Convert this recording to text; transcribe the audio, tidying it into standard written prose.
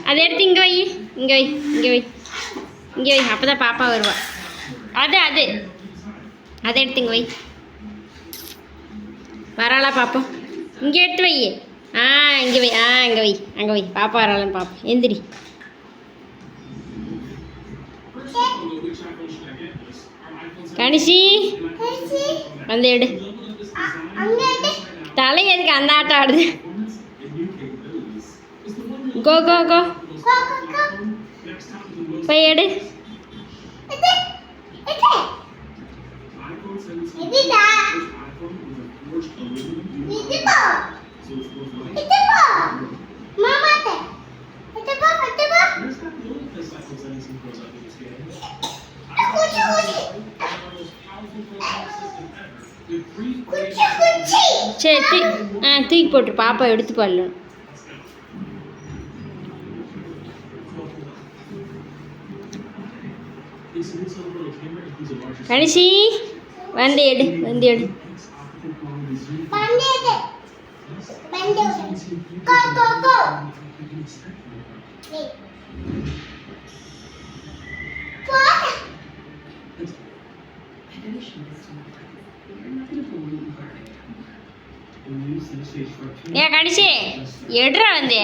அதை எடுத்து இங்கே வை, இங்கே வை, இங்கே வை, இங்கே வை. அப்போ தான் பாப்பா வருவா. அது அது அதை எடுத்து இங்கே வை. வராளா பாப்பா? இங்கே எடுத்து வை. இங்கே வை. இங்கே வை, அங்கே வை. பாப்பா வராளான்னு பாப்பா. எந்திரி. கணிஷி வந்து எடு. தலை எதுக்கு அந்த ஆட்டம் ஆடுது? கோ கோ கோ போய் எடு. சரி தூக்கி போட்டு பாப்பா எடுத்து போடலாம். கணிஷி வந்து எடு, வந்து எடு. ஏன் கணிஷி எடுறா வந்து.